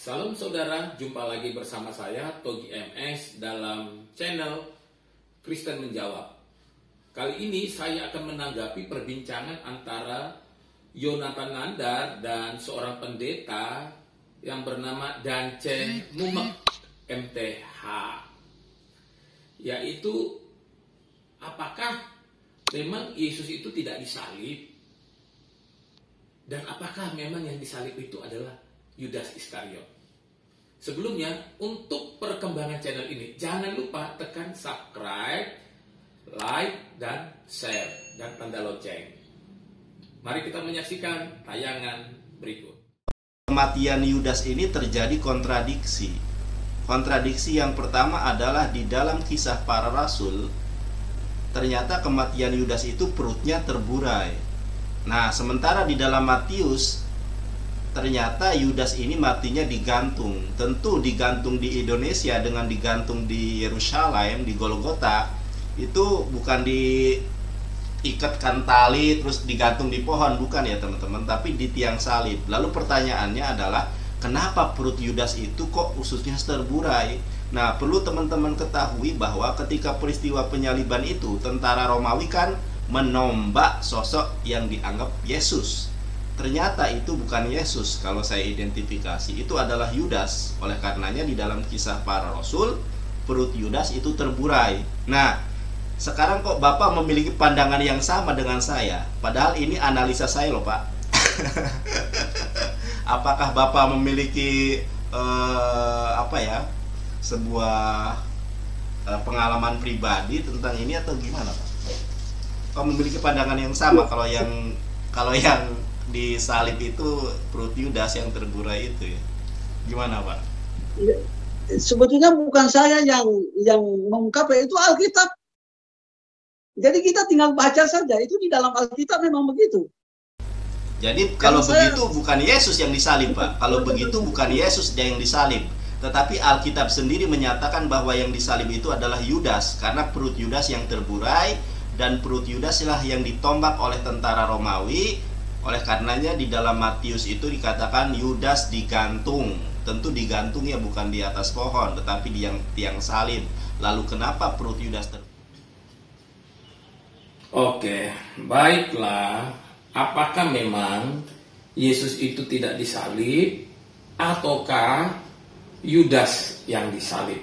Salam saudara, jumpa lagi bersama saya Togi MS dalam channel Kristen Menjawab. Kali ini saya akan menanggapi perbincangan antara Yonatan Nandar dan seorang pendeta yang bernama Dance Mumek MTH, yaitu apakah memang Yesus itu tidak disalib, dan apakah memang yang disalib itu adalah Yudas Iskariot. Sebelumnya, untuk perkembangan channel ini, jangan lupa tekan subscribe, like, dan share, dan tanda lonceng. Mari kita menyaksikan tayangan berikut. Kematian Yudas ini terjadi kontradiksi. Kontradiksi yang pertama adalah di dalam Kisah Para Rasul, ternyata kematian Yudas itu perutnya terburai. Nah, sementara di dalam Matius, ternyata Yudas ini matinya digantung. Tentu digantung di Indonesia dengan digantung di Yerusalem, di Golgota, itu bukan diikatkan tali terus digantung di pohon, bukan ya teman-teman, tapi di tiang salib. Lalu pertanyaannya adalah, kenapa perut Yudas itu kok ususnya terburai? Nah, perlu teman-teman ketahui bahwa ketika peristiwa penyaliban itu, tentara Romawi kan menombak sosok yang dianggap Yesus. Ternyata itu bukan Yesus. Kalau saya identifikasi, itu adalah Yudas. Oleh karenanya di dalam Kisah Para Rasul, perut Yudas itu terburai. Nah, sekarang kok Bapak memiliki pandangan yang sama dengan saya? Padahal ini analisa saya loh, Pak. Apakah Bapak memiliki sebuah pengalaman pribadi tentang ini atau gimana, Pak? Kok memiliki pandangan yang sama kalau yang disalib itu perut Yudas yang terburai itu ya? Gimana, Pak? Sebetulnya bukan saya yang mengungkap, itu Alkitab. Jadi kita tinggal baca saja, itu di dalam Alkitab memang begitu. Jadi kalau begitu bukan Yesus yang disalib, Pak. Kalau begitu bukan Yesus yang disalib. Tetapi Alkitab sendiri menyatakan bahwa yang disalib itu adalah Yudas, karena perut Yudas yang terburai, dan perut Yudas lah yang ditombak oleh tentara Romawi. Oleh karenanya di dalam Matius itu dikatakan Yudas digantung. Tentu digantungnya bukan di atas pohon, tetapi di tiang salib. Lalu kenapa perut Yudas Oke, baiklah. Apakah memang Yesus itu tidak disalib, ataukah Yudas yang disalib?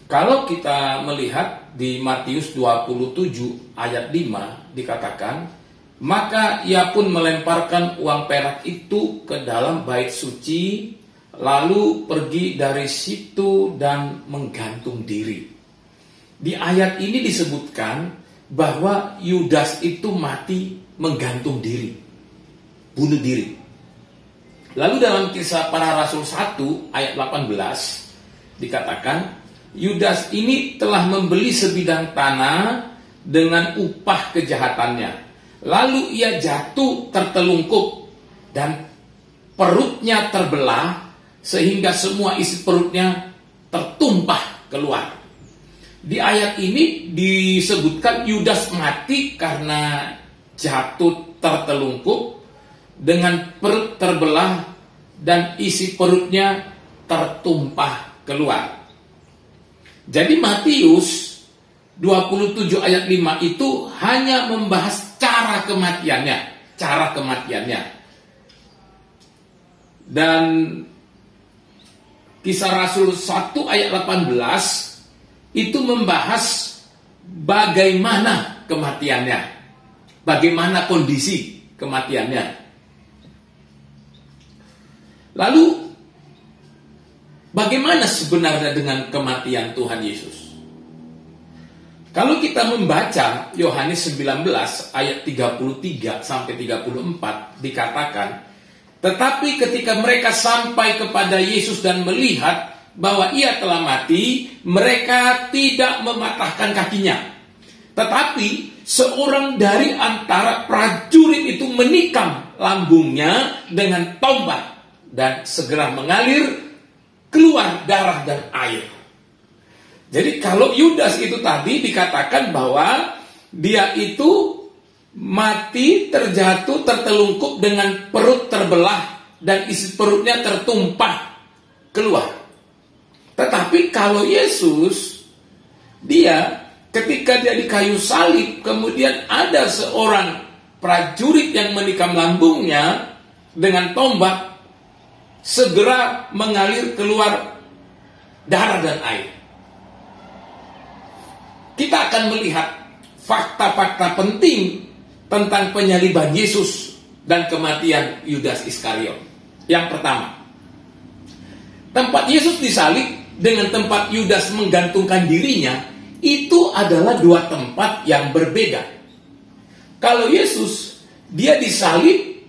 Kalau kita melihat di Matius 27 ayat 5 dikatakan, maka ia pun melemparkan uang perak itu ke dalam bait suci, lalu pergi dari situ dan menggantung diri. Di ayat ini disebutkan bahwa Yudas itu mati menggantung diri, bunuh diri. Lalu dalam Kisah Para Rasul 1 ayat 18 dikatakan, Yudas ini telah membeli sebidang tanah dengan upah kejahatannya. Lalu ia jatuh tertelungkup dan perutnya terbelah sehingga semua isi perutnya tertumpah keluar. Di ayat ini disebutkan Yudas mati karena jatuh tertelungkup dengan perut terbelah dan isi perutnya tertumpah keluar. Jadi Matius 27 ayat 5 itu hanya membahas cara kematiannya. Dan Kisah Rasul 1 ayat 18 itu membahas bagaimana kematiannya, bagaimana kondisi kematiannya. Lalu bagaimana sebenarnya dengan kematian Tuhan Yesus? Kalau kita membaca Yohanes 19 ayat 33 sampai 34 dikatakan, tetapi ketika mereka sampai kepada Yesus dan melihat bahwa ia telah mati, mereka tidak mematahkan kakinya. Tetapi seorang dari antara prajurit itu menikam lambungnya dengan tombak dan segera mengalir keluar darah dan air. Jadi kalau Yudas itu tadi dikatakan bahwa dia itu mati terjatuh tertelungkup dengan perut terbelah dan isi perutnya tertumpah keluar. Tetapi kalau Yesus, dia ketika dia di kayu salib, kemudian ada seorang prajurit yang menikam lambungnya dengan tombak, segera mengalir keluar darah dan air. Kita akan melihat fakta-fakta penting tentang penyaliban Yesus dan kematian Yudas Iskariot. Yang pertama, tempat Yesus disalib dengan tempat Yudas menggantungkan dirinya, itu adalah dua tempat yang berbeda. Kalau Yesus, dia disalib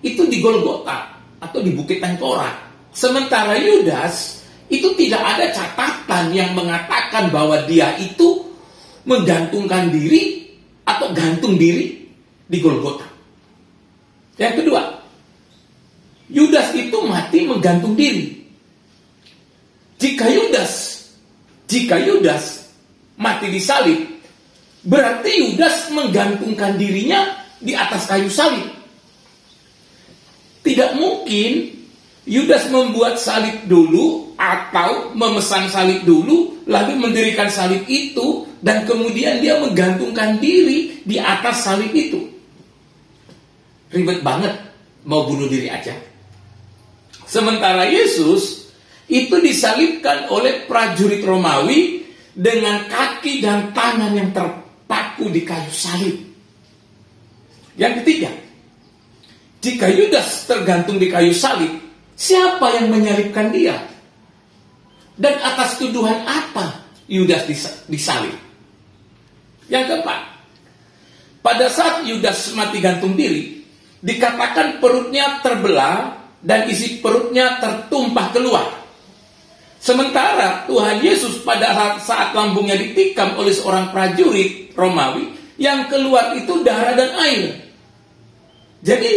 itu di Golgota atau di Bukit Tengkorak. Sementara Yudas, itu tidak ada catatan yang mengatakan bahwa dia itu menggantungkan diri atau gantung diri di Golgota. Yang kedua, Yudas itu mati menggantung diri. Jika Yudas mati disalib, berarti Yudas menggantungkan dirinya di atas kayu salib. Tidak mungkin Yudas membuat salib dulu atau memesan salib dulu, lalu mendirikan salib itu, dan kemudian dia menggantungkan diri di atas salib itu. Ribet banget, mau bunuh diri aja. Sementara Yesus itu disalibkan oleh prajurit Romawi dengan kaki dan tangan yang terpaku di kayu salib. Yang ketiga, jika Yudas tergantung di kayu salib, siapa yang menyalibkan dia? Dan atas tuduhan apa Yudas disalib? Yang keempat, pada saat Yudas mati gantung diri, dikatakan perutnya terbelah dan isi perutnya tertumpah keluar. Sementara Tuhan Yesus pada saat lambungnya ditikam oleh seorang prajurit Romawi, yang keluar itu darah dan air. Jadi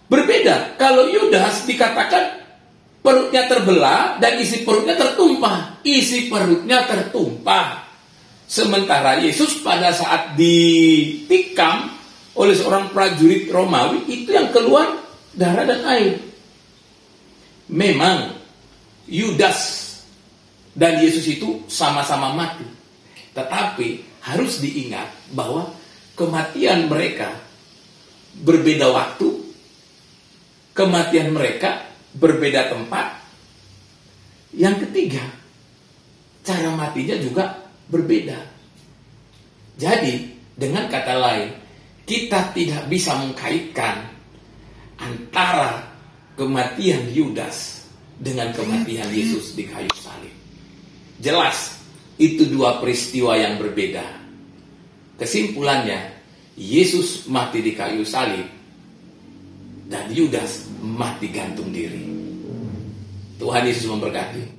berbeda. Kalau Yudas dikatakan perutnya terbelah dan isi perutnya tertumpah. Isi perutnya tertumpah. Sementara Yesus pada saat ditikam oleh seorang prajurit Romawi, itu yang keluar darah dan air. Memang Yudas dan Yesus itu sama-sama mati. Tetapi harus diingat bahwa kematian mereka berbeda waktu, kematian mereka berbeda tempat. Yang ketiga, cara matinya juga berbeda. Jadi, dengan kata lain, kita tidak bisa mengkaitkan antara kematian Yudas dengan kematian Yesus di kayu salib. Jelas, itu dua peristiwa yang berbeda. Kesimpulannya, Yesus mati di kayu salib dan Yudas mati gantung diri. Tuhan Yesus memberkati.